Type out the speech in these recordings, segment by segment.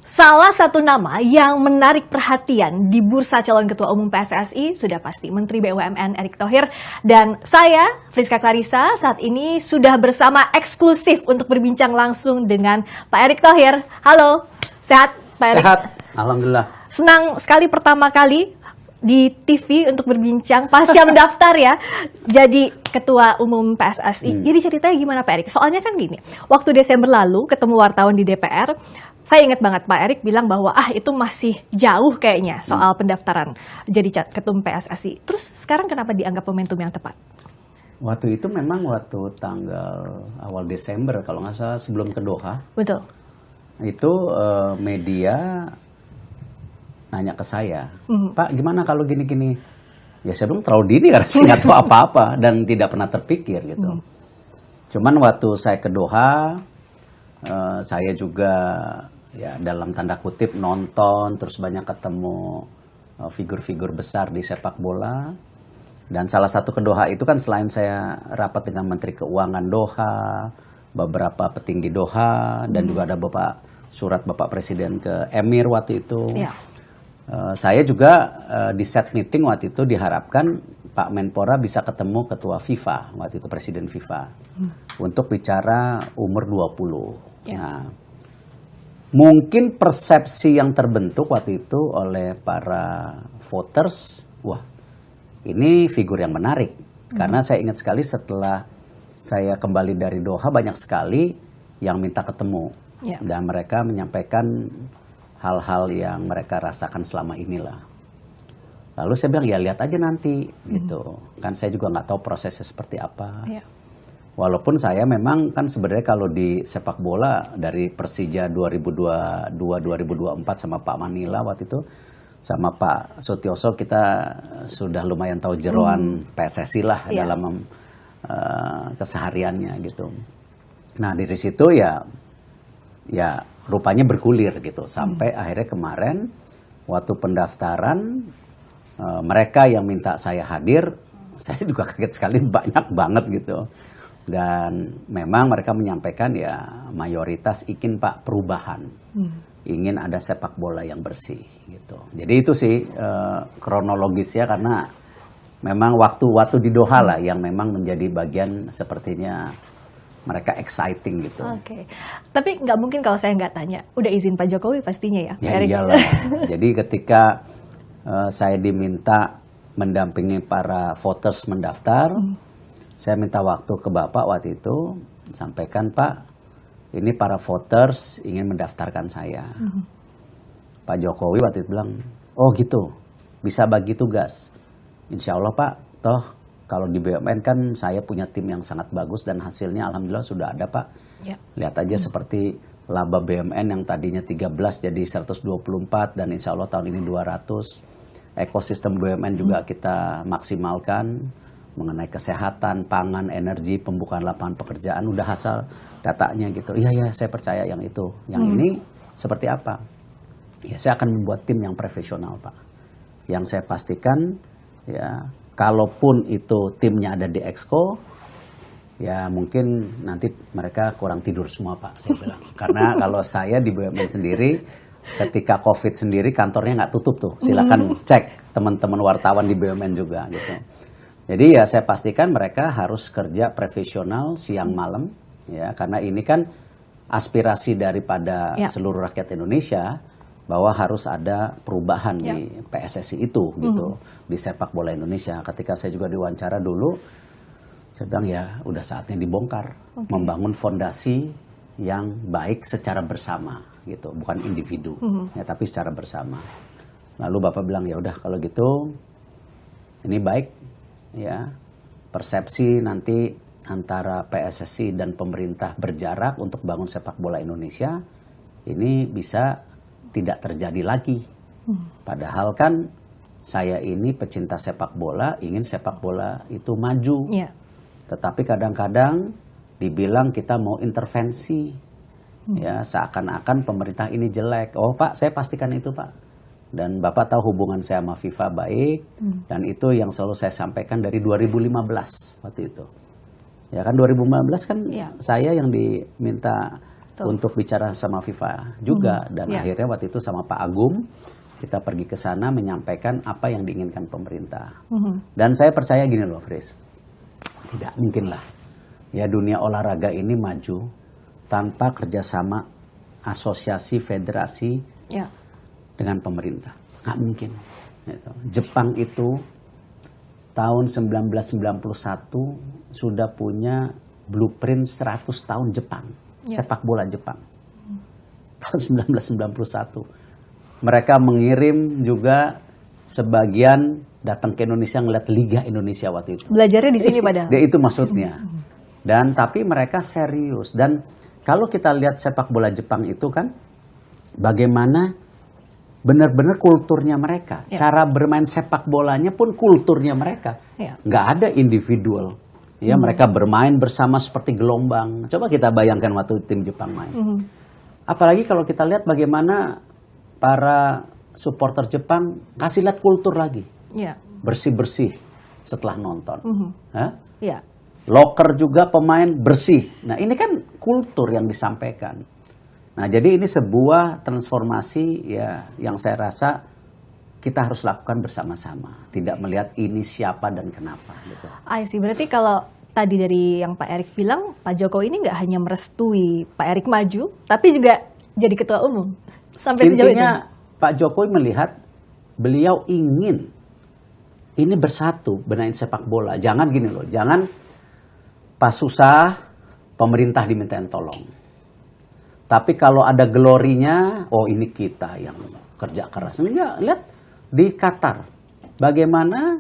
Salah satu nama yang menarik perhatian di bursa calon ketua umum PSSI sudah pasti Menteri BUMN Erick Thohir. Dan saya, Friska Clarissa, saat ini sudah bersama eksklusif untuk berbincang langsung dengan Pak Erick Thohir. Halo, sehat Pak Erick? Sehat, alhamdulillah. Senang sekali pertama kali di TV untuk berbincang pasca mendaftar ya jadi ketua umum PSSI. Jadi ceritanya gimana Pak Erick? Soalnya kan gini, waktu Desember lalu ketemu wartawan di DPR, saya ingat banget Pak Erick bilang bahwa itu masih jauh kayaknya soal pendaftaran jadi ketua umum PSSI. Terus sekarang kenapa dianggap momentum yang tepat? Waktu itu memang waktu tanggal awal Desember kalau nggak salah sebelum ke Doha. Betul. Itu media nanya ke saya, Pak gimana kalau gini-gini? Ya saya bilang terlalu dini karena saya nggak tahu apa-apa dan tidak pernah terpikir gitu. Cuman waktu saya ke Doha, saya juga ya dalam tanda kutip nonton, terus banyak ketemu figur-figur besar di sepak bola. Dan salah satu ke Doha itu kan selain saya rapat dengan Menteri Keuangan Doha, beberapa petinggi Doha, dan juga ada surat Bapak Presiden ke Emir waktu itu. Ya. Saya juga di set meeting waktu itu diharapkan Pak Menpora bisa ketemu ketua FIFA, waktu itu Presiden FIFA, untuk bicara umur 20. Ya. Nah, mungkin persepsi yang terbentuk waktu itu oleh para voters, wah ini figur yang menarik. Karena saya ingat sekali setelah saya kembali dari Doha banyak sekali yang minta ketemu. Ya. Dan mereka menyampaikan hal-hal yang mereka rasakan selama inilah. Lalu saya bilang ya lihat aja nanti gitu. Kan saya juga nggak tahu prosesnya seperti apa. Ya. Walaupun saya memang kan sebenarnya kalau di sepak bola dari Persija 2022-2024 sama Pak Manila waktu itu sama Pak Sutioso kita sudah lumayan tahu jeroan PSSI lah dalam kesehariannya gitu. Nah dari situ ya rupanya bergulir gitu sampai akhirnya kemarin waktu pendaftaran mereka yang minta saya hadir, saya juga kaget sekali banyak banget gitu. Dan memang mereka menyampaikan ya mayoritas ingin Pak perubahan, ingin ada sepak bola yang bersih gitu. Jadi itu sih kronologisnya karena memang waktu di Doha lah yang memang menjadi bagian sepertinya mereka exciting gitu. Oke. Tapi nggak mungkin kalau saya nggak tanya. Udah izin Pak Jokowi pastinya ya? Ya iyalah. Jadi ketika saya diminta mendampingi para voters mendaftar, saya minta waktu ke Bapak waktu itu, sampaikan Pak, ini para voters ingin mendaftarkan saya. Pak Jokowi waktu itu bilang, oh gitu, bisa bagi tugas. Insya Allah Pak, toh kalau di BUMN kan saya punya tim yang sangat bagus dan hasilnya alhamdulillah sudah ada Pak. Ya. Lihat aja seperti laba BUMN yang tadinya 13 jadi 124 dan insya Allah tahun ini 200. Ekosistem BUMN juga kita maksimalkan mengenai kesehatan, pangan, energi, pembukaan lapangan pekerjaan udah hasil datanya gitu. Iya saya percaya yang itu. Yang ini seperti apa? Ya saya akan membuat tim yang profesional Pak. Yang saya pastikan ya kalaupun itu timnya ada di Exco, ya mungkin nanti mereka kurang tidur semua Pak, saya bilang. Karena kalau saya di BUMN sendiri, ketika COVID sendiri kantornya nggak tutup tuh. Silakan cek teman-teman wartawan di BUMN juga gitu. Jadi ya saya pastikan mereka harus kerja profesional siang malam, ya karena ini kan aspirasi daripada seluruh rakyat Indonesia. Bahwa harus ada perubahan di PSSI itu gitu di sepak bola Indonesia. Ketika saya juga diwawancara dulu, saya bilang ya udah saatnya dibongkar, membangun fondasi yang baik secara bersama gitu, bukan individu ya tapi secara bersama. Lalu Bapak bilang ya udah kalau gitu ini baik ya persepsi nanti antara PSSI dan pemerintah berjarak untuk bangun sepak bola Indonesia ini bisa tidak terjadi lagi. Padahal kan saya ini pecinta sepak bola, ingin sepak bola itu maju. Yeah. Tetapi kadang-kadang dibilang kita mau intervensi. Ya, seakan-akan pemerintah ini jelek. Oh Pak, saya pastikan itu Pak. Dan Bapak tahu hubungan saya sama FIFA baik. Dan itu yang selalu saya sampaikan dari 2015 waktu itu. Ya kan 2015 kan saya yang diminta untuk bicara sama FIFA juga. Dan Yeah. akhirnya waktu itu sama Pak Agung, kita pergi ke sana menyampaikan apa yang diinginkan pemerintah. Dan saya percaya gini loh, Fris. Tidak mungkin lah. Ya dunia olahraga ini maju tanpa kerjasama asosiasi federasi Ya. dengan pemerintah. Nggak mungkin. Gitu. Jepang itu tahun 1991 sudah punya blueprint 100 tahun Jepang. Yes. Sepak bola Jepang. Tahun 1991. Mereka mengirim juga sebagian datang ke Indonesia ngeliat Liga Indonesia waktu itu. Belajarnya di sini padahal. Itu maksudnya. Dan tapi mereka serius. Dan kalau kita lihat sepak bola Jepang itu kan bagaimana benar-benar kulturnya mereka. Ya. Cara bermain sepak bolanya pun kulturnya mereka. Ya. Nggak ada individual. Ya, mereka bermain bersama seperti gelombang. Coba kita bayangkan waktu tim Jepang main. Apalagi kalau kita lihat bagaimana para supporter Jepang kasih lihat kultur lagi. Ya. Bersih-bersih setelah nonton. Hah? Ya. Loker juga pemain bersih. Nah ini kan kultur yang disampaikan. Nah jadi ini sebuah transformasi ya yang saya rasa kita harus lakukan bersama-sama. Tidak melihat ini siapa dan kenapa. Gitu. I see. Berarti kalau tadi dari yang Pak Erick bilang, Pak Jokowi ini nggak hanya merestui Pak Erick maju, tapi juga jadi ketua umum. Sampai sejauh itu. Intinya Pak Jokowi melihat beliau ingin ini bersatu benahin sepak bola. Jangan gini loh, jangan pas susah pemerintah dimintain tolong. Tapi kalau ada glorinya, oh ini kita yang kerja keras. Enggak, lihat di Qatar bagaimana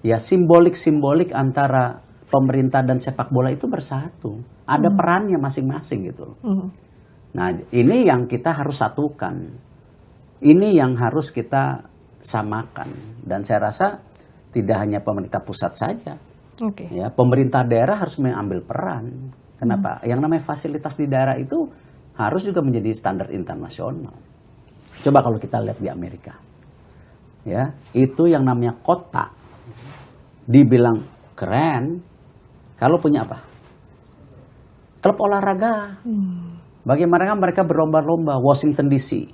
ya simbolik-simbolik antara pemerintah dan sepak bola itu bersatu. Ada perannya masing-masing gitu. Nah, ini yang kita harus satukan. Ini yang harus kita samakan. Dan saya rasa tidak hanya pemerintah pusat saja. Oke. Ya, pemerintah daerah harus mengambil peran. Kenapa? Yang namanya fasilitas di daerah itu harus juga menjadi standar internasional. Coba kalau kita lihat di Amerika. Ya, itu yang namanya kota dibilang keren kalau punya apa? Klub olahraga. Bagaimana mereka berlomba-lomba? Washington DC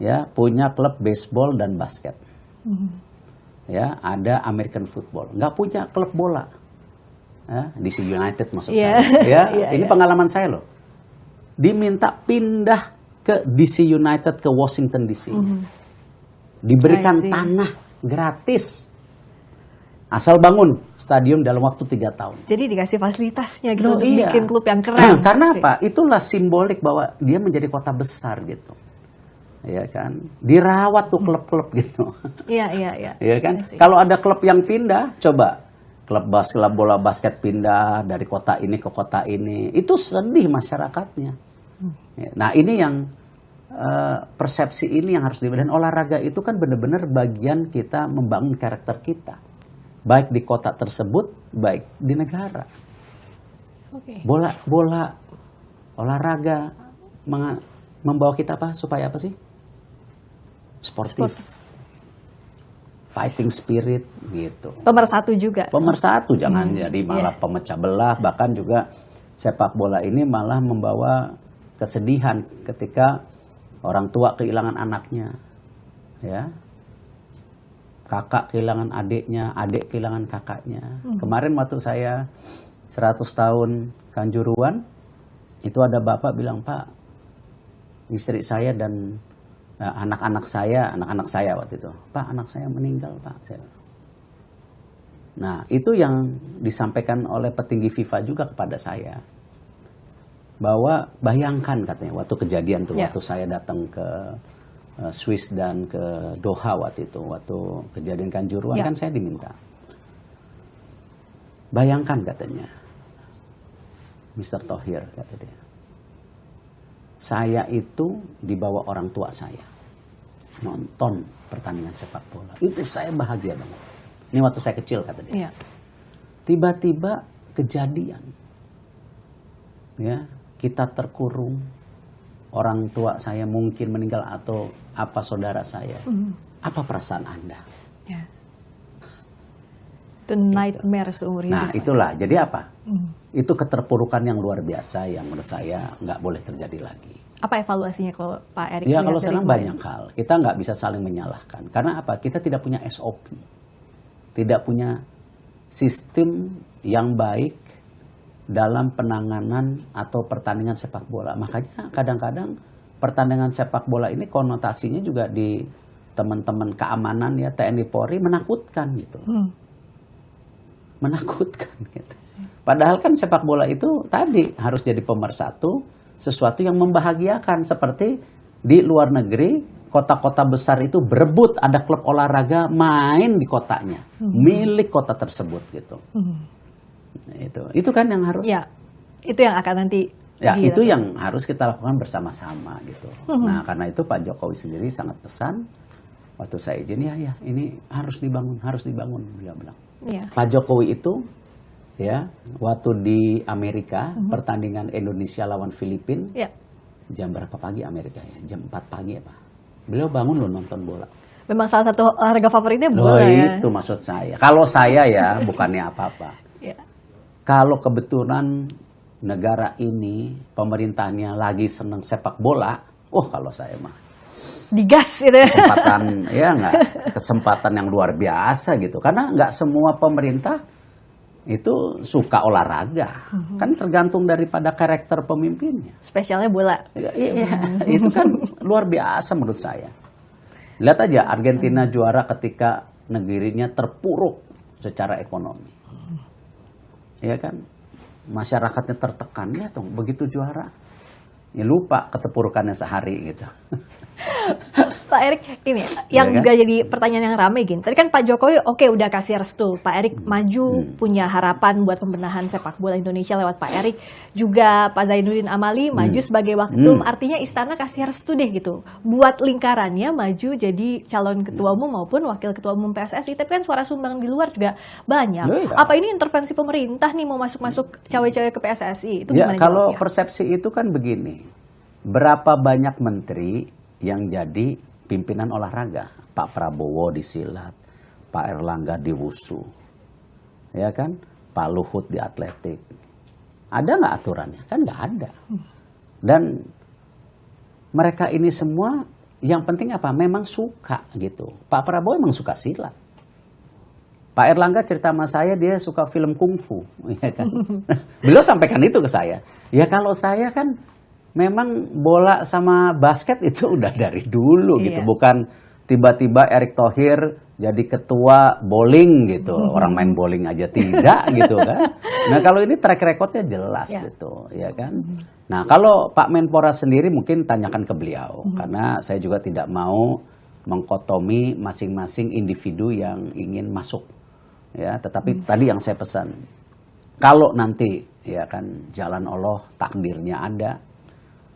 ya punya klub baseball dan basket. Ya, ada American football. Nggak punya klub bola. Ya, DC United maksud saya. Ya, ini pengalaman saya loh. Diminta pindah ke DC United ke Washington DC. Diberikan tanah gratis. Asal bangun stadion dalam waktu 3 tahun. Jadi dikasih fasilitasnya gitu Loh, untuk iya. bikin klub yang keren. Karena apa? Itulah simbolik bahwa dia menjadi kota besar gitu. Ya kan? Dirawat tuh klub-klub gitu. Iya. Ya kan? Iya sih. Kalau ada klub yang pindah, coba klub bola basket pindah dari kota ini ke kota ini, itu sedih masyarakatnya. Ya, nah ini yang persepsi ini yang harus diberikan. Olahraga itu kan benar-benar bagian kita membangun karakter kita, baik di kota tersebut, baik di negara. Oke. Bola olahraga membawa kita apa supaya apa sih? Sportif. Fighting spirit gitu. Pemersatu juga. Pemersatu, jangan jadi malah pemecah belah. Bahkan juga sepak bola ini malah membawa kesedihan ketika orang tua kehilangan anaknya, ya, kakak kehilangan adiknya, adik kehilangan kakaknya. Kemarin waktu saya 100 tahun Kanjuruan, itu ada bapak bilang, Pak, istri saya dan anak-anak saya waktu itu, Pak, anak saya meninggal, Pak. Nah, itu yang disampaikan oleh petinggi FIFA juga kepada saya. Bahwa bayangkan katanya, waktu kejadian tuh, waktu saya datang ke Swiss dan ke Doha waktu itu, waktu kejadian Kanjuruan kan saya diminta. Bayangkan katanya, Mr. Thohir, kata dia. Saya itu dibawa orang tua saya nonton pertandingan sepak bola. Itu saya bahagia banget. Ini waktu saya kecil, kata dia. Tiba-tiba kejadian. Ya, kita terkurung. Orang tua saya mungkin meninggal atau apa saudara saya. Apa perasaan Anda? Yes. Itu nightmare seumur hidup. Nah itulah, jadi apa? Itu keterpurukan yang luar biasa yang menurut saya nggak boleh terjadi lagi. Apa evaluasinya kalau Pak Erik? Ya kalau lihat dari sekarang kemarin? banyak hal, kita nggak bisa saling menyalahkan. Karena apa? Kita tidak punya SOP, tidak punya sistem yang baik dalam penanganan atau pertandingan sepak bola. Makanya kadang-kadang pertandingan sepak bola ini konotasinya juga di teman-teman keamanan ya TNI Polri menakutkan gitu. Menakutkan gitu. Padahal kan sepak bola itu tadi harus jadi pemersatu, sesuatu yang membahagiakan seperti di luar negeri kota-kota besar itu berebut ada klub olahraga main di kotanya, milik kota tersebut gitu. Itu kan yang harus. Ya, itu yang akan nanti. Ya itu yang harus kita lakukan bersama-sama gitu. Nah karena itu Pak Jokowi sendiri sangat pesan waktu saya izin ya ini harus dibangun beliau bilang. Ya. Pak Jokowi itu ya waktu di Amerika pertandingan Indonesia lawan Filipina Ya. jam berapa pagi Amerika ya jam 4 pagi ya Pak. Beliau bangun loh nonton bola. Memang salah satu olahraga favoritnya Oh bola ya. itu maksud saya. Kalau saya ya bukannya apa-apa. Ya. Kalau kebetulan negara ini pemerintahnya lagi senang sepak bola, kalau saya mah Digas gitu ya. kesempatan kesempatan yang luar biasa gitu. Karena nggak semua pemerintah itu suka olahraga, kan tergantung daripada karakter pemimpinnya. Spesialnya bola. Iya, itu kan luar biasa menurut saya. Lihat aja Argentina juara ketika negerinya terpuruk secara ekonomi, ya kan? Masyarakatnya tertekan, lihat dong, begitu juara, ya lupa keterpurukannya sehari gitu. Pak Erik, ini yang kan? juga jadi pertanyaan yang rame gini. Tadi kan Pak Jokowi udah kasih restu. Pak Erik maju punya harapan buat pembenahan sepak bola Indonesia lewat Pak Erik. Juga Pak Zainuddin Amali maju sebagai waketum. Artinya istana kasih restu deh gitu. Buat lingkarannya maju jadi calon ketua umum maupun wakil ketua umum PSSI. Tapi kan suara sumbang di luar juga banyak. Iya. Apa ini intervensi pemerintah nih mau masuk-masuk cawe-cawe ke PSSI? Itu Ya gimana kalau jawabnya? persepsi itu kan begini, berapa banyak menteri yang jadi pimpinan olahraga? Pak Prabowo di silat, Pak Erlangga di wusu, ya kan? Pak Luhut di atletik. Ada nggak aturannya? Kan nggak ada. Dan mereka ini semua yang penting apa? Memang suka gitu. Pak Prabowo memang suka silat. Pak Erlangga cerita sama saya dia suka film kungfu, ya kan? Beliau sampaikan itu ke saya. Ya kalau saya kan memang bola sama basket itu udah dari dulu gitu, Iya. bukan tiba-tiba Erick Thohir jadi ketua bowling gitu, orang main bowling aja tidak gitu kan. Nah kalau ini track recordnya jelas gitu, ya kan. Nah kalau Pak Menpora sendiri mungkin tanyakan ke beliau, karena saya juga tidak mau mengkotomi masing-masing individu yang ingin masuk, ya. Tetapi tadi yang saya pesan, kalau nanti ya kan jalan Allah takdirnya ada.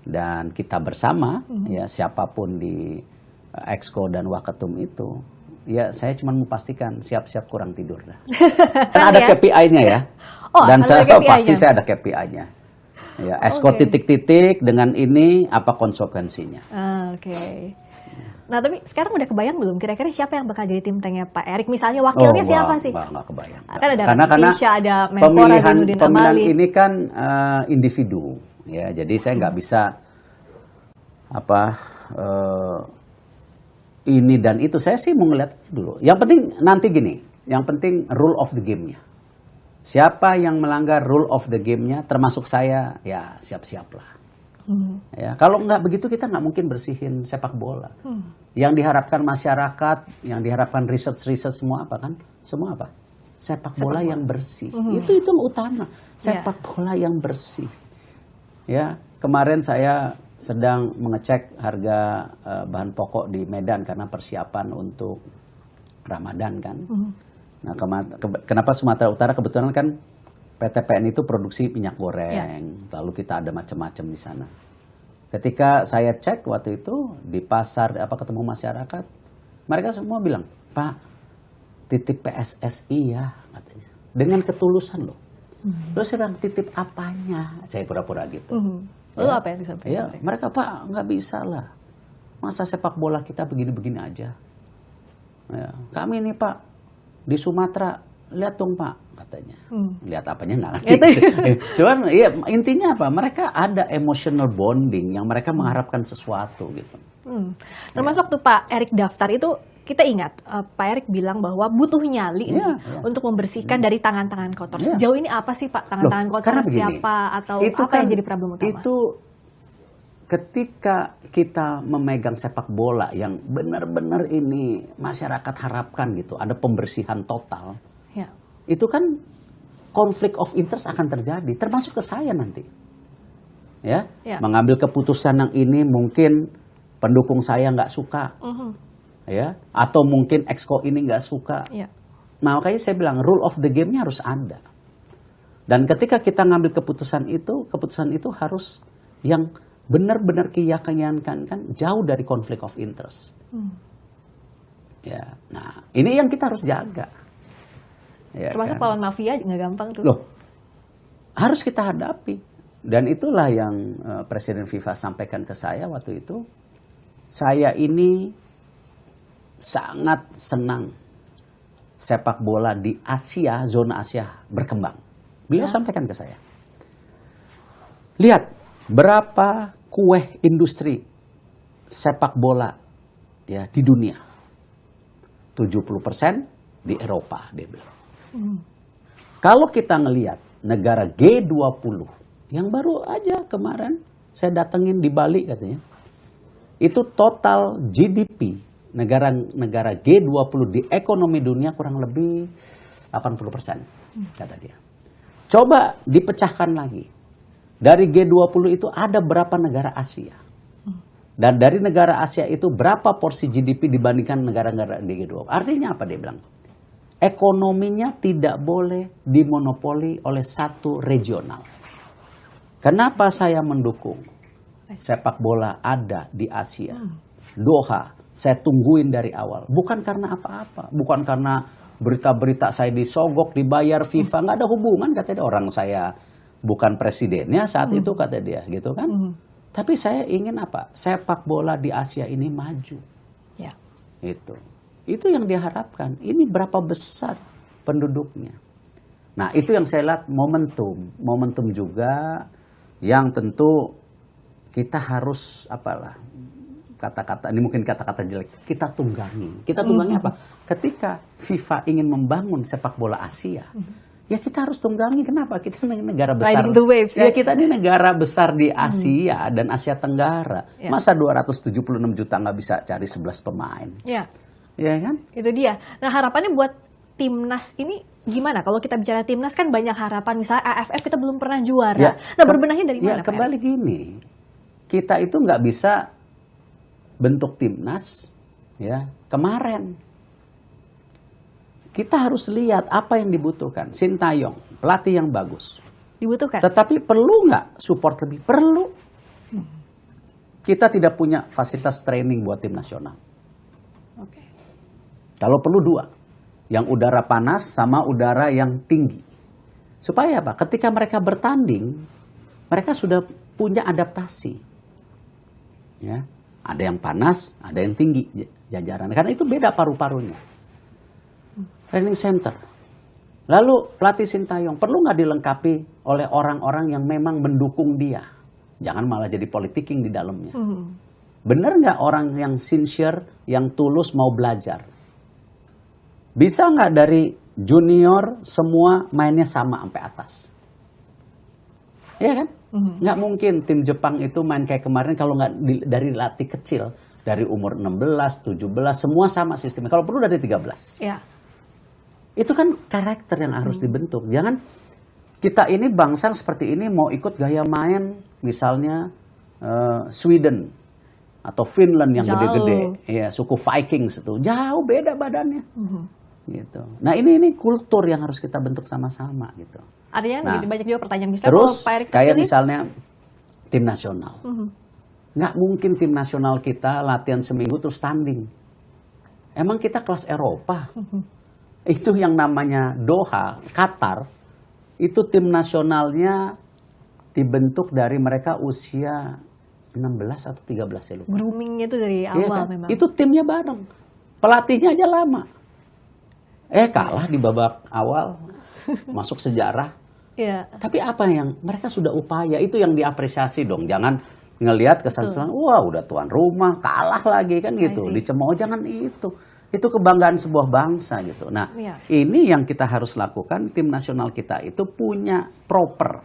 Dan kita bersama, ya siapapun di Exco dan Waketum itu, ya saya cuma memastikan siap-siap kurang tidur dah. Kan ada KPI-nya ya, dan ada saya KPI-nya. pasti saya ada KPI-nya. Ya, Exco titik-titik dengan ini apa konsekuensinya? Oke. Nah tapi sekarang udah kebayang belum kira-kira siapa yang bakal jadi tim tanknya Pak Erik? Misalnya wakilnya siapa sih? Nggak kebayang. Kan ada Karena Indonesia, ada Menpora, Zainuddin pemilihan Amali. ini kan individu, ya. Jadi saya nggak bisa ini dan itu. Saya sih mau ngeliat dulu. Yang penting nanti gini, yang penting rule of the game-nya. Siapa yang melanggar rule of the game-nya, termasuk saya, ya siap-siaplah. Ya, kalau nggak begitu kita nggak mungkin bersihin sepak bola. Yang diharapkan masyarakat, yang diharapkan research semua apa kan? Semua apa? Sepak bola yang bersih. Itu utama. Sepak bola yang bersih. Ya, kemarin saya sedang mengecek harga bahan pokok di Medan karena persiapan untuk Ramadan kan. Nah, kenapa Sumatera Utara kebetulan kan PTPN itu produksi minyak goreng, lalu kita ada macam-macam di sana. Ketika saya cek waktu itu di pasar ketemu masyarakat, mereka semua bilang, Pak, titip PSSI ya katanya, dengan ketulusan loh. Terus saya bilang titip apanya? Saya pura-pura gitu. Lalu apa yang disampaikan? Ya, mereka Pak nggak bisa lah, masa sepak bola kita begini-begini aja. Ya, kami nih Pak di Sumatera lihat dong Pak katanya. Lihat apanya nggak ngerti. Itu. Cuman ya intinya apa? Mereka ada emotional bonding yang mereka mengharapkan sesuatu gitu. Termasuk waktu Pak Erick daftar itu kita ingat Pak Erick bilang bahwa butuh nyali nih untuk membersihkan dari tangan-tangan kotor. Sejauh ini apa sih Pak tangan-tangan kotor karena begini, siapa atau itu apa yang jadi problem utama? Itu ketika kita memegang sepak bola yang benar-benar ini masyarakat harapkan gitu, ada pembersihan total. Ya. Itu kan konflik of interest akan terjadi, termasuk ke saya nanti. Ya, mengambil keputusan yang ini mungkin pendukung saya nggak suka. Ya, atau mungkin exco ini nggak suka. Nah, makanya saya bilang rule of the game-nya harus ada. Dan ketika kita ngambil keputusan itu harus yang benar-benar keyakinan kan jauh dari konflik of interest. Ya, nah ini yang kita harus jaga. Ya, termasuk kan? lawan mafia nggak gampang tuh. Loh, harus kita hadapi. Dan itulah yang Presiden FIFA sampaikan ke saya waktu itu. Saya ini sangat senang sepak bola di Asia, zona Asia berkembang. Beliau sampaikan ke saya. Lihat berapa kue industri sepak bola ya di dunia. 70% di Eropa, dia bilang. Kalau kita ngelihat negara G20 yang baru aja kemarin saya datengin di Bali katanya. Itu total GDP negara G20 di ekonomi dunia kurang lebih 80% kata dia. Coba dipecahkan lagi. Dari G20 itu ada berapa negara Asia? Dan dari negara Asia itu berapa porsi GDP dibandingkan negara-negara di G20? Artinya apa dia bilang? Ekonominya tidak boleh dimonopoli oleh satu regional. Kenapa saya mendukung sepak bola ada di Asia? Doha, saya tungguin dari awal. Bukan karena apa-apa. Bukan karena berita-berita saya disogok, dibayar FIFA. Nggak ada hubungan, katanya orang saya bukan presidennya saat itu, kata dia. Gitu kan? Tapi saya ingin apa? Sepak bola di Asia ini maju. Ya. Itu yang diharapkan. Ini berapa besar penduduknya. Nah, itu yang saya lihat momentum. Momentum juga yang tentu kita harus apalah kata-kata ini mungkin kata-kata jelek, kita tunggangi. Kita tunggangi apa? Ketika FIFA ingin membangun sepak bola Asia, ya kita harus tunggangi. Kenapa? Kita negara besar. Riding the waves, ya kita ini negara besar di Asia dan Asia Tenggara. Masa 276 juta nggak bisa cari 11 pemain? Ya. Ya kan? Itu dia. Nah, harapannya buat timnas ini gimana? Kalau kita bicara timnas kan banyak harapan. Misalnya AFF kita belum pernah juara. Ya, nah, berbenahnya dari mana? Ya, kembali gini. Kita itu nggak bisa bentuk timnas ya kemarin. Kita harus lihat apa yang dibutuhkan. Sintayong, pelatih yang bagus. Dibutuhkan. Tetapi perlu nggak support lebih? Perlu. Kita tidak punya fasilitas training buat tim nasional. Oke. Kalau perlu 2. Yang udara panas sama udara yang tinggi. Supaya apa? Ketika mereka bertanding, mereka sudah punya adaptasi. Ya. Ada yang panas, ada yang tinggi jajaran. Karena itu beda paru-parunya. Training center. Lalu pelatih Sintayong perlu nggak dilengkapi oleh orang-orang yang memang mendukung dia? Jangan malah jadi politiking di dalamnya. Benar nggak orang yang sincere, yang tulus mau belajar? Bisa nggak dari junior semua mainnya sama sampai atas? Iya kan? Nggak mungkin tim Jepang itu main kayak kemarin kalau nggak dari latih kecil. Dari umur 16, 17, semua sama sistemnya. Kalau perlu dari 13. Ya. Itu kan karakter yang harus dibentuk. Jangan kita ini bangsa seperti ini mau ikut gaya main misalnya Sweden atau Finland yang gede-gede. Ya, suku Vikings itu. Jauh beda badannya. Gitu. Nah ini kultur yang harus kita bentuk sama-sama gitu. Artinya banyak juga pertanyaan misalnya terus Pak Erick kayak misalnya tim nasional. Nggak mungkin tim nasional kita latihan seminggu terus tanding. Emang kita kelas Eropa? Itu yang namanya Doha, Qatar. Itu tim nasionalnya dibentuk dari mereka usia 16 atau 13 ya lupa. Groomingnya itu dari awal Iya kan? memang. Itu timnya bareng. Pelatihnya aja lama. Kalah di babak awal, masuk sejarah. Iya. Tapi apa yang mereka sudah upaya, itu yang diapresiasi dong. Jangan ngelihat kesan-kesan, wah udah tuan rumah, kalah lagi kan gitu. Dicemooh, jangan itu. Itu kebanggaan sebuah bangsa gitu. Nah, ini yang kita harus lakukan. Tim nasional kita itu punya proper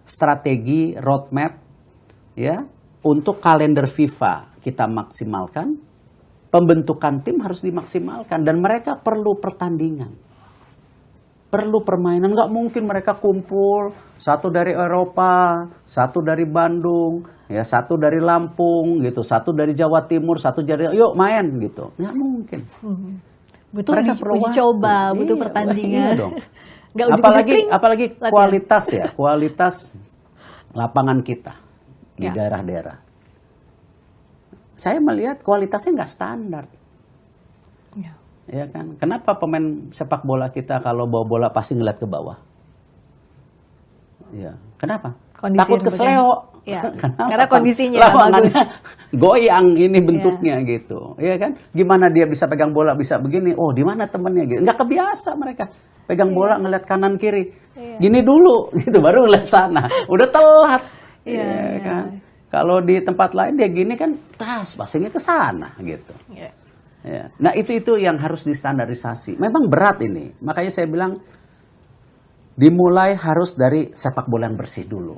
strategi, roadmap, ya, untuk kalender FIFA kita maksimalkan. Pembentukan tim harus dimaksimalkan dan mereka perlu pertandingan, perlu permainan. Nggak mungkin mereka kumpul satu dari Eropa, satu dari Bandung, ya satu dari Lampung gitu, satu dari Jawa Timur, satu dari yuk main gitu. Nggak mungkin. Betul, mereka perlu coba, butuh pertandingan. Iya dong. apalagi kualitas ya, kualitas lapangan kita di daerah-daerah. Saya melihat kualitasnya nggak standar, ya kan? Kenapa pemain sepak bola kita kalau bawa bola pasti ngeliat ke bawah? Ya, kenapa? Takut kesleo. Ya. Karena kondisinya bagus. Goyang ini bentuknya gitu, ya kan? Gimana dia bisa pegang bola bisa begini? Oh, di mana temennya gitu? Nggak kebiasa mereka pegang bola ngeliat kanan kiri. Gini dulu, gitu baru ngeliat sana. Udah telat, ya kan? Kalau di tempat lain dia gini kan, passingnya ke sana gitu. Ya. Nah itu yang harus distandarisasi. Memang berat ini, makanya saya bilang dimulai harus dari sepak bola yang bersih dulu.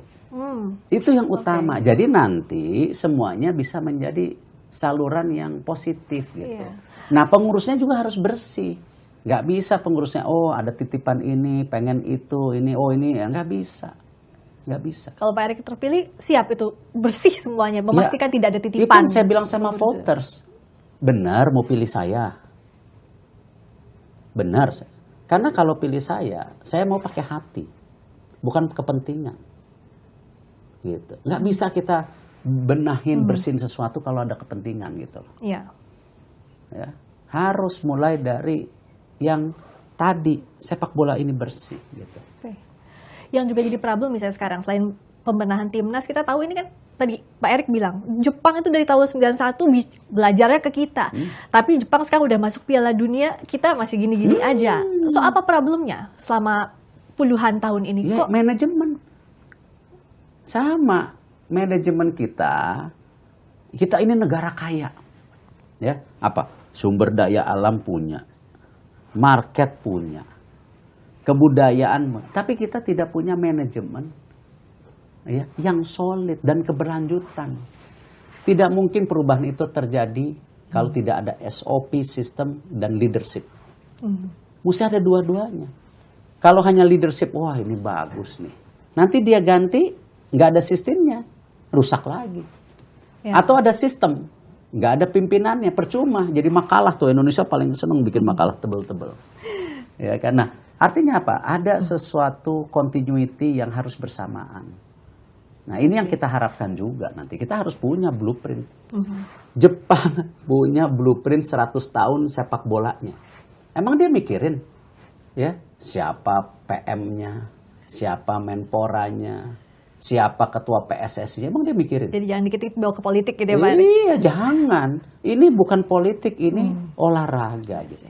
Itu yang utama. Jadi nanti semuanya bisa menjadi saluran yang positif gitu. Nah pengurusnya juga harus bersih. Nggak bisa pengurusnya, oh ada titipan ini, pengen itu, ini, oh ini, ya nggak bisa. Nggak bisa. Kalau Pak Erick terpilih, siap itu bersih semuanya, memastikan tidak ada titipan. Itu kan saya bilang sama voters, benar mau pilih saya, benar. Karena kalau pilih saya mau pakai hati, bukan kepentingan. Gitu. Nggak bisa kita benahin, bersihin sesuatu kalau ada kepentingan gitu. Iya. Ya, harus mulai dari yang tadi sepak bola ini bersih gitu. Yang juga jadi problem misalnya sekarang selain pembenahan timnas, kita tahu ini kan tadi Pak Erick bilang Jepang itu dari tahun 91 belajarnya ke kita, tapi Jepang sekarang udah masuk Piala Dunia, kita masih gini-gini aja. So apa problemnya selama puluhan tahun ini? Ya, manajemen sama manajemen kita ini negara kaya, ya apa sumber daya alam punya, market punya, kebudayaan, tapi kita tidak punya manajemen ya, yang solid dan keberlanjutan. Tidak mungkin perubahan itu terjadi kalau tidak ada SOP, sistem, dan leadership. Mesti ada dua-duanya. Kalau hanya leadership, wah ini bagus nih. Nanti dia ganti, nggak ada sistemnya, rusak lagi. Ya. Atau ada sistem, nggak ada pimpinannya, percuma. Jadi makalah tuh, Indonesia paling seneng bikin makalah tebel-tebel. Ya kan? Nah, artinya apa? Ada sesuatu continuity yang harus bersamaan. Nah ini yang kita harapkan juga nanti. Kita harus punya blueprint. Jepang punya blueprint 100 tahun sepak bolanya. Emang dia mikirin ya siapa PM-nya, siapa menporanya, siapa ketua PSSI-nya. Emang dia mikirin? Jadi jangan dikit-dikit bawa ke politik gitu ya Pak Erick? Iya jangan. Ini bukan politik, ini olahraga gitu.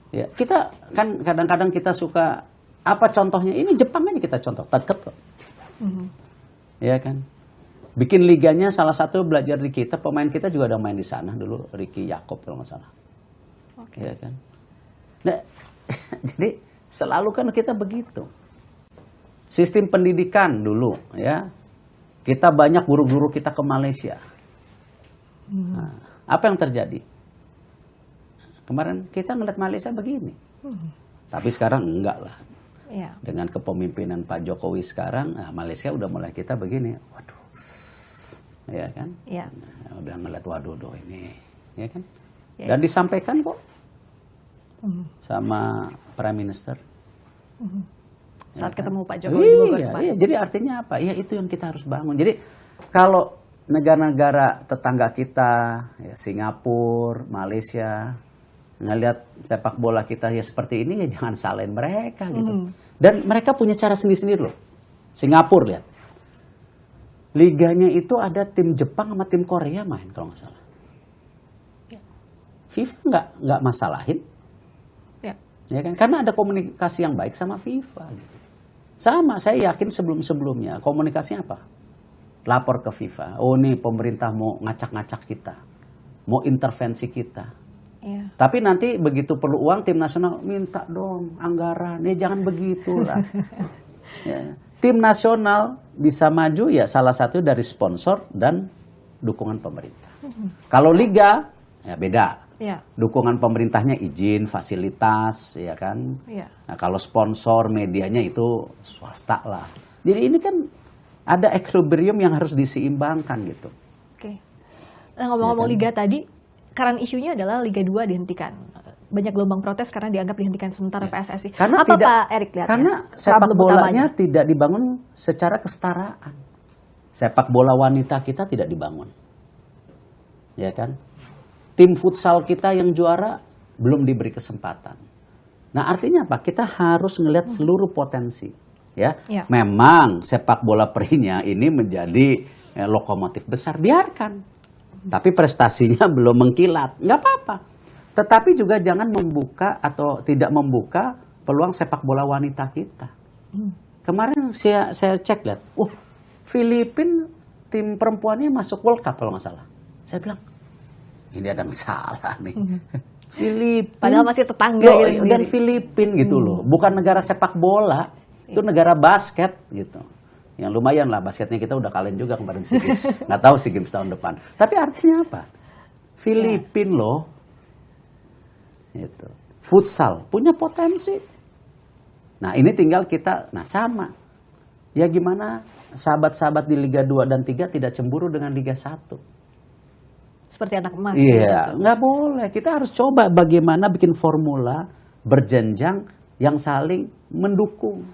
Ya, kita kan kadang-kadang kita suka apa contohnya? Ini Jepang aja kita contoh, deket kok. Ya kan? Bikin liganya salah satu belajar di kita, pemain kita juga ada main di sana dulu, Ricky Yakob kalau nggak salah. Ya kan? Nah, jadi selalu kan kita begitu. Sistem pendidikan dulu ya. Kita banyak guru-guru kita ke Malaysia. Nah, apa yang terjadi? Kemarin kita ngeliat Malaysia begini, tapi sekarang enggak lah. Ya. Dengan kepemimpinan Pak Jokowi sekarang, Malaysia udah mulai kita begini, waduh, ya kan? Ya. Nah, udah ngeliat waduh ini, ya kan? Ya. Dan disampaikan kok sama Prime Minister. Saat ya, ketemu Pak Jokowi. Iya. Jadi artinya apa? Ya itu yang kita harus bangun. Jadi kalau negara-negara tetangga kita, ya, Singapura, Malaysia, ngelihat sepak bola kita ya seperti ini, ya jangan salahin mereka gitu. Dan mereka punya cara sendiri-sendiri loh. Singapura lihat, liganya itu ada tim Jepang sama tim Korea main kalau nggak salah. FIFA nggak masalahin, Ya kan? Karena ada komunikasi yang baik sama FIFA. Gitu. Sama, saya yakin sebelum-sebelumnya komunikasinya apa? Lapor ke FIFA. Oh nih pemerintah mau ngacak-ngacak kita, mau intervensi kita. Iya. Tapi nanti begitu perlu uang tim nasional minta dong anggaran. Ya jangan begitulah. Ya. Tim nasional bisa maju ya salah satu dari sponsor dan dukungan pemerintah. Kalau liga ya beda. Iya. Dukungan pemerintahnya izin, fasilitas, ya kan. Iya. Nah, kalau sponsor medianya itu swasta lah. Jadi ini kan ada equilibrium yang harus diseimbangkan gitu. Oke. Nah, ngomong-ngomong Ya kan? liga tadi, karena isunya adalah Liga 2 dihentikan. Banyak gelombang protes karena dianggap dihentikan sementara PSSI. Karena Apa tidak, Pak Erik lihatnya? karena sepak Problem bolanya utamanya? tidak dibangun secara kesetaraan. Sepak bola wanita kita tidak dibangun. Ya kan? Tim futsal kita yang juara belum diberi kesempatan. Nah, artinya apa? Kita harus melihat seluruh potensi. Ya, Ya. memang sepak bola perinya ini menjadi lokomotif besar, biarkan. Tapi prestasinya belum mengkilat, nggak apa-apa. Tetapi juga jangan membuka atau tidak membuka peluang sepak bola wanita kita. Kemarin saya cek lihat, Filipina tim perempuannya masuk World Cup kalau nggak salah. Saya bilang, ini ada yang salah nih. Filipina. Padahal masih tetangga Loh, gitu dan sendiri. Filipina gitu loh, bukan negara sepak bola, itu negara basket gitu. Yang lumayan lah basketnya kita udah kalahin juga kemarin SEA Games. Nggak tahu SEA Games tahun depan. Tapi artinya apa? Filipina loh, itu futsal punya potensi. Nah ini tinggal kita, nah sama. Ya gimana sahabat-sahabat di Liga 2 dan 3 tidak cemburu dengan Liga 1? Seperti anak emas. Iya, gitu. nggak boleh. Kita harus coba bagaimana bikin formula berjenjang yang saling mendukung.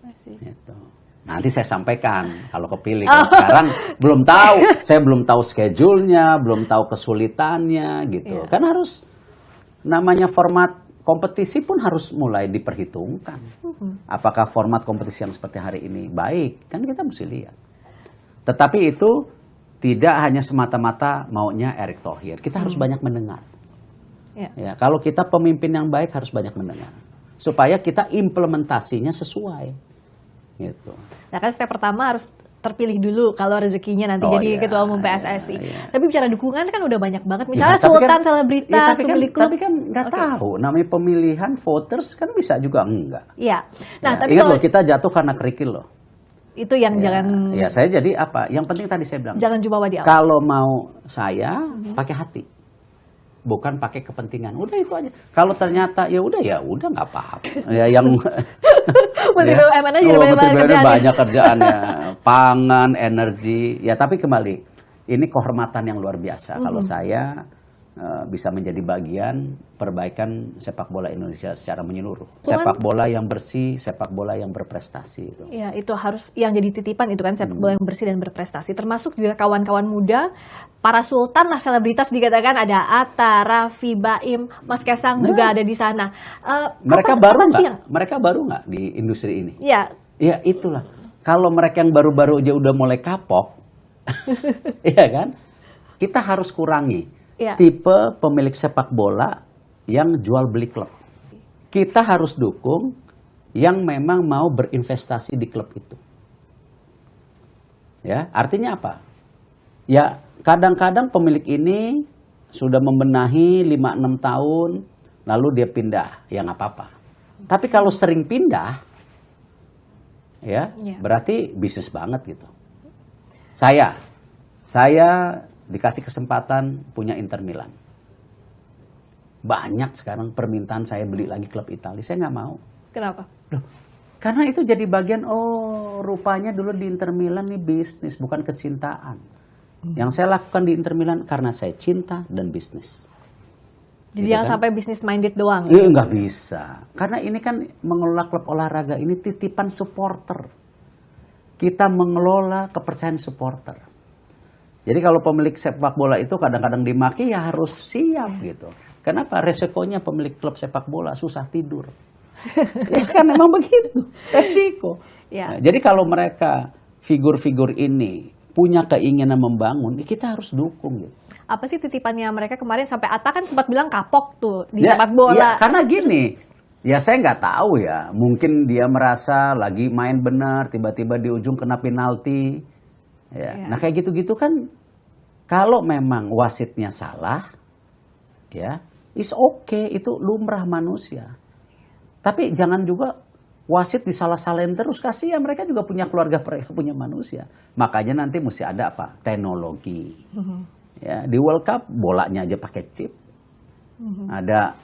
Masih. Gitu. Nanti saya sampaikan kalau kepilih. Kalau sekarang belum tahu. Saya belum tahu schedule-nya, belum tahu kesulitannya gitu. Iya. Kan harus namanya format kompetisi pun harus mulai diperhitungkan. Apakah format kompetisi yang seperti hari ini baik? Kan kita mesti lihat. Tetapi itu tidak hanya semata-mata maunya Erick Thohir. Kita harus banyak mendengar. Iya. Ya, kalau kita pemimpin yang baik harus banyak mendengar. Supaya kita implementasinya sesuai. Gitu. Nah kan step pertama harus terpilih dulu kalau rezekinya nanti Oh, jadi iya, ketua umum PSSI. iya. Tapi bicara dukungan kan udah banyak banget. Ya, Misalnya tapi sultan, kan- selebritas, tapi kan, pemilik klub. tapi kan nggak Oke. tahu. Namanya pemilihan voters kan bisa juga enggak. Iya. Nah, Ya, tapi ingat kalau loh kita jatuh karena kerikil loh. itu yang Ya, jangan ya saya jadi apa? Yang penting tadi saya bilang. jangan jumawa di awal. Kalau mau saya pakai hati. Bukan pakai kepentingan. Udah itu aja. Kalau ternyata ya udah nggak apa-apa. Ya yang Menteri ya. BUMN aja udah Menteri banyak BUMN kerjaan. banyak kerjaannya. Pangan, energi. Ya tapi kembali, ini kehormatan yang luar biasa kalau saya bisa menjadi bagian perbaikan sepak bola Indonesia secara menyeluruh. Sepak bola yang bersih, sepak bola yang berprestasi itu. Ya, itu harus yang jadi titipan itu kan sepak bola yang bersih dan berprestasi. Termasuk juga kawan-kawan muda, para sultan lah selebritas dikatakan ada Atta, Raffi, Baim, Mas Kesang juga ada di sana. Mereka apa- baru apa sih nggak? Mereka baru nggak di industri ini? Ya, Ya itulah. Kalau mereka yang baru-baru aja udah mulai kapok, iya kan? Kita harus kurangi Iya. tipe pemilik sepak bola yang jual beli klub. Kita harus dukung yang memang mau berinvestasi di klub itu. Ya, artinya apa? Ya, kadang-kadang pemilik ini sudah membenahi 5-6 tahun, lalu dia pindah, ya nggak apa-apa. Tapi kalau sering pindah, ya, Iya. berarti bisnis banget gitu. Saya dikasih kesempatan punya Inter Milan. Banyak sekarang permintaan saya beli lagi klub Italia. Saya nggak mau. kenapa? Loh, karena itu jadi bagian, rupanya dulu di Inter Milan nih bisnis, bukan kecintaan. Yang saya lakukan di Inter Milan karena saya cinta dan bisnis. Jadi Gitu jangan kan? sampai business minded doang. Iya nggak bisa. Karena ini kan mengelola klub olahraga ini titipan supporter. Kita mengelola kepercayaan supporter. Jadi kalau pemilik sepak bola itu kadang-kadang dimaki ya harus siap gitu. Kenapa? Resikonya pemilik klub sepak bola susah tidur. Ya kan memang begitu. Resiko. Ya. Nah, jadi kalau mereka figur-figur ini punya keinginan membangun, ya kita harus dukung gitu. apa sih titipannya mereka kemarin sampai Atta kan sempat bilang kapok tuh di Ya, sepak bola. ya, karena gini, ya saya nggak tahu ya. Mungkin dia merasa lagi main benar, tiba-tiba di ujung kena penalti. Ya. Ya. Nah kayak gitu-gitu kan, kalau memang wasitnya salah, ya, is okay, itu lumrah manusia. Tapi jangan juga wasit disalah-salahin terus, kasihan mereka juga punya keluarga, mereka punya manusia. Makanya nanti mesti ada apa? Teknologi. Ya, di World Cup bolanya aja pakai chip. Ada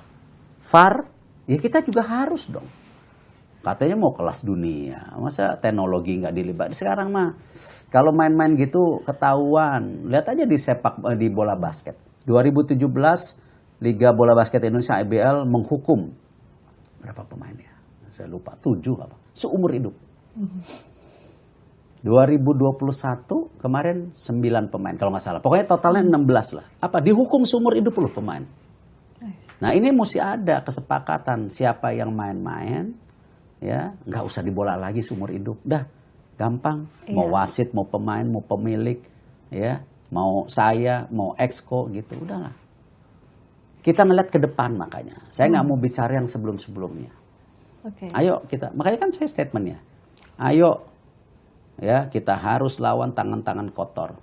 VAR, ya kita juga harus dong. Katanya mau kelas dunia, masa teknologi nggak dilibat? Sekarang mah kalau main-main gitu ketahuan. Lihat aja di bola basket. 2017 Liga Bola Basket Indonesia IBL menghukum berapa pemainnya? Saya lupa, 7 apa? Seumur hidup. 2021 kemarin 9 pemain kalau nggak salah. Pokoknya totalnya 16 lah. Apa? Dihukum seumur hidup loh pemain. Nah ini mesti ada kesepakatan siapa yang main-main, ya nggak usah dibola lagi seumur hidup. Dah gampang. Mau wasit, mau pemain, mau pemilik, ya mau saya, mau exco gitu, udahlah. Kita ngeliat ke depan makanya. Saya nggak mau bicara yang sebelum-sebelumnya. Oke. Ayo kita, makanya kan saya statementnya. Ayo, ya kita harus lawan tangan-tangan kotor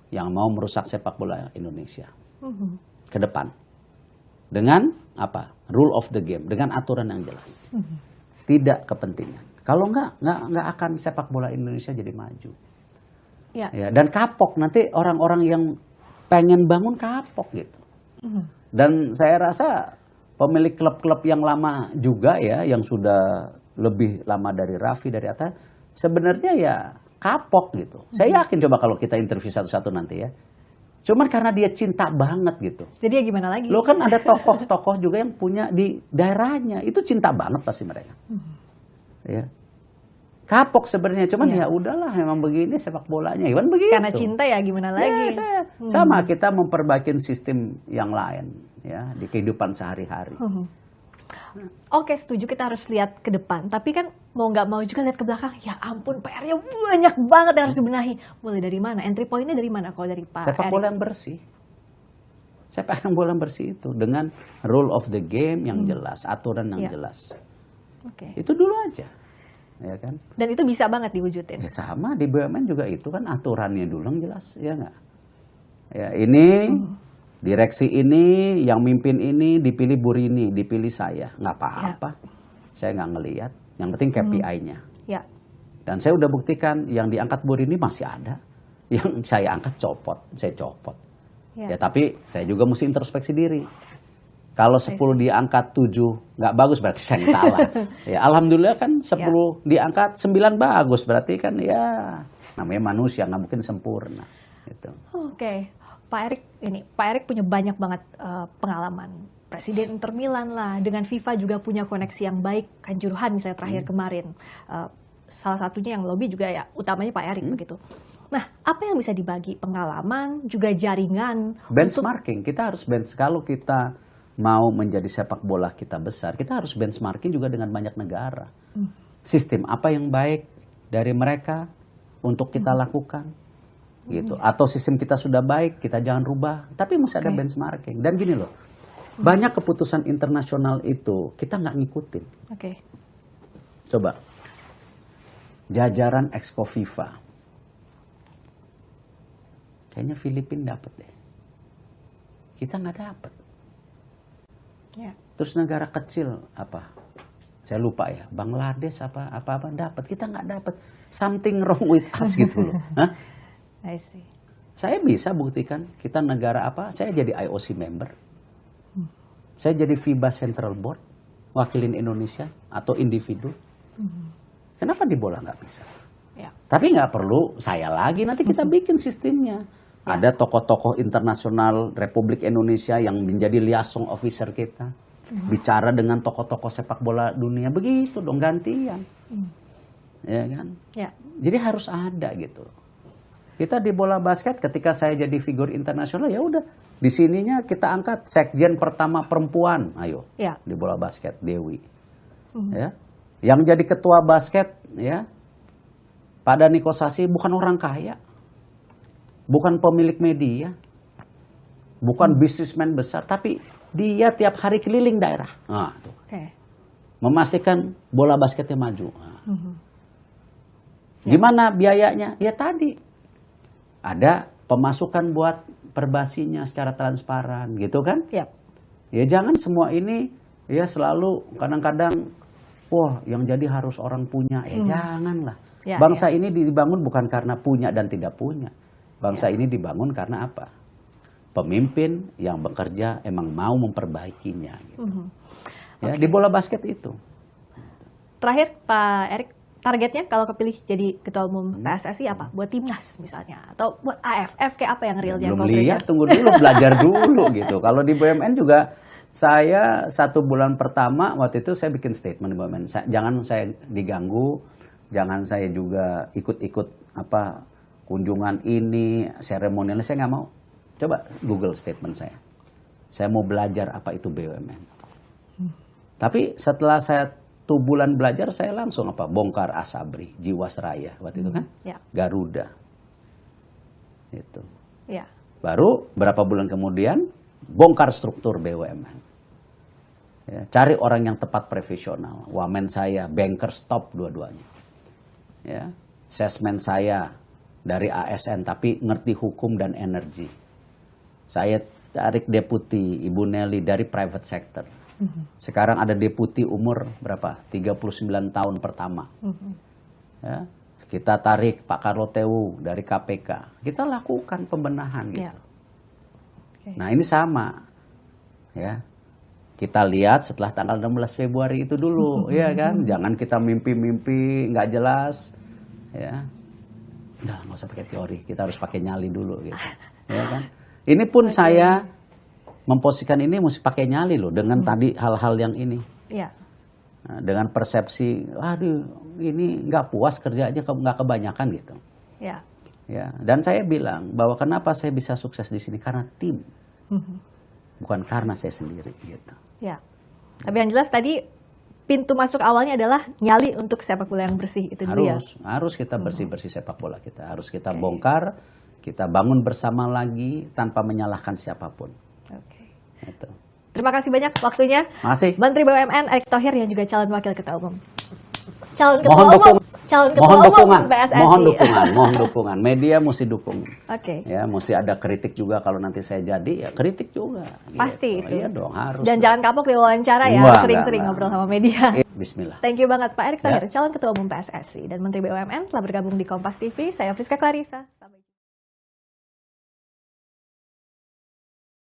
yang mau merusak sepak bola Indonesia ke depan. Dengan apa? Rule of the game, dengan aturan yang jelas. Tidak kepentingan. Kalau nggak akan sepak bola Indonesia jadi maju. Ya. Ya, dan kapok nanti orang-orang yang pengen bangun kapok gitu. Dan saya rasa pemilik klub-klub yang lama juga ya, yang sudah lebih lama dari Raffi, dari Atta, sebenarnya ya kapok gitu. Saya yakin coba kalau kita interview satu-satu nanti ya. Cuman karena dia cinta banget gitu. Jadi ya gimana lagi? Lo kan ada tokoh-tokoh juga yang punya di daerahnya, itu cinta banget pasti mereka. Ya. Kapok sebenarnya, cuman ya udahlah memang begini sepak bolanya, kan begitu. Karena cinta ya gimana lagi? Ya, sama kita memperbaiki sistem yang lain ya di kehidupan sehari-hari. Oke, setuju kita harus lihat ke depan. Tapi kan mau nggak mau juga lihat ke belakang. Ya ampun, PR-nya banyak banget yang harus dibenahi. Mulai dari mana? Entry point-nya dari mana kalau dari Pak Sepak Erick? bola yang bersih. Sepak bola yang bersih itu dengan rule of the game yang jelas, aturan yang jelas. Oke. Itu dulu aja. Ya kan? Dan itu bisa banget diwujudin. Ya sama di BUMN juga itu kan aturannya dulu yang jelas, ya nggak? Ya ini direksi ini, yang mimpin ini dipilih Bu Rini, dipilih saya, nggak apa-apa. Saya nggak ngelihat. Yang penting KPI-nya. Ya. Dan saya udah buktikan yang diangkat Bu Rini masih ada, yang saya angkat saya copot. Ya tapi saya juga mesti introspeksi diri. Kalau 10 diangkat 7 nggak bagus berarti saya yang salah. Ya alhamdulillah kan 10 diangkat 9 bagus, berarti kan ya namanya manusia nggak mungkin sempurna. Gitu. Oke. Pak Erick punya banyak banget pengalaman. Presiden Inter Milan lah, dengan FIFA juga punya koneksi yang baik. Kanjuruhan misalnya terakhir kemarin. Salah satunya yang lobby juga ya utamanya Pak Erick begitu. Nah, apa yang bisa dibagi? Pengalaman, juga jaringan. Benchmarking, kita harus kalau kita mau menjadi sepak bola kita besar, kita harus benchmarking juga dengan banyak negara. Sistem apa yang baik dari mereka untuk kita lakukan, gitu. Atau sistem kita sudah baik, kita jangan rubah. Tapi mesti ada benchmarking. Dan gini loh, banyak keputusan internasional itu kita nggak ngikutin. Oke. Coba, jajaran Exco FIFA, kayaknya Filipina dapat deh. Kita nggak dapat. Ya. Terus negara kecil apa? Saya lupa ya, Bangladesh apa dapat, kita nggak dapat. Something wrong with us gitu loh. Hah? I see. Saya bisa buktikan kita negara apa? Saya jadi IOC member. Saya jadi FIBA Central Board, wakilin Indonesia atau individu. Kenapa di bola nggak bisa? Ya. Tapi nggak perlu saya lagi, nanti kita bikin sistemnya. Ada tokoh-tokoh internasional Republik Indonesia yang menjadi liaison officer kita. Bicara dengan tokoh-tokoh sepak bola dunia. Begitu dong, gantian. Ya kan? Ya. Jadi harus ada gitu. Kita di bola basket ketika saya jadi figur internasional, ya udah. Di sininya kita angkat sekjen pertama perempuan. Ayo. Ya. Di bola basket, Dewi. Ya. Yang jadi ketua basket, ya, Pak Dani Kosasi bukan orang kaya. Bukan pemilik media. bukan bisnismen besar, tapi dia tiap hari keliling daerah. Nah, tuh. Oke. Memastikan bola basketnya maju. Nah. Gimana biayanya? Ya tadi ada pemasukan buat perbasinya secara transparan, gitu kan? Yap. Ya jangan semua ini ya selalu kadang-kadang, wah yang jadi harus orang punya. Janganlah. Ya, Bangsa ini dibangun bukan karena punya dan tidak punya. Bangsa ini dibangun karena apa? Pemimpin yang bekerja emang mau memperbaikinya. Gitu. Ya, di bola basket itu. Terakhir Pak Erik, targetnya kalau kepilih jadi ketua umum PSSI apa? Buat timnas misalnya, atau buat AFF kayak apa yang realnya? Belum lihat, tunggu dulu, belajar dulu gitu. Kalau di BUMN juga saya 1 bulan pertama waktu itu saya bikin statement di BUMN. Jangan saya diganggu, jangan saya juga ikut-ikut apa kunjungan ini, seremonial, saya nggak mau. Coba Google statement saya. Saya mau belajar apa itu BUMN. Tapi setelah saya 1 bulan belajar, saya langsung apa bongkar Asabri, Jiwasraya waktu itu kan, Ya. Garuda. Itu. Ya. Baru berapa bulan kemudian bongkar struktur BUMN. Ya, cari orang yang tepat profesional. Wamen saya banker stop dua-duanya. Ya, salesman saya dari ASN tapi ngerti hukum dan energi. Saya tarik deputi Ibu Nelly dari private sector. Sekarang ada deputi umur berapa? 39 tahun pertama. Ya, kita tarik Pak Karlo Tewu dari KPK. Kita lakukan pembenahan gitu. Ya. Okay. Nah ini sama, ya. Kita lihat setelah tanggal 16 Februari itu dulu, ya kan. Jangan kita mimpi-mimpi nggak jelas, ya. Udah nggak usah pakai teori, kita harus pakai nyali dulu, gitu, ya kan. Ini pun saya memposisikan ini mesti pakai nyali loh dengan tadi hal-hal yang ini. Ya. Nah, dengan persepsi, aduh ini nggak puas kerja aja nggak kebanyakan gitu. Ya. Ya, dan saya bilang bahwa kenapa saya bisa sukses di sini karena tim, bukan karena saya sendiri gitu. Ya. Tapi yang jelas tadi pintu masuk awalnya adalah nyali untuk sepak bola yang bersih itu dulu ya. Harus kita bersih sepak bola kita, harus kita bongkar, kita bangun bersama lagi tanpa menyalahkan siapapun. Oke. Gitu. Terima kasih banyak waktunya. Makasih. Menteri BUMN Erick Thohir yang juga calon wakil ketua umum. Calon Mohon ketua dukungan. umum. Calon ketua Mohon umum dukungan. PSSI. Mohon dukungan. Media mesti dukung. Oke. Ya, mesti ada kritik juga kalau nanti saya jadi, ya kritik juga. Pasti gitu. itu. Iya dong, harus. Dan jangan kapok di wawancara ya, Enggak, sering-sering enggak. ngobrol sama media. Bismillah. Thank you banget Pak Erick Thohir, Ya. calon ketua umum PSSI dan Menteri BUMN telah bergabung di Kompas TV. Saya Friska Clarissa. Sampai jumpa.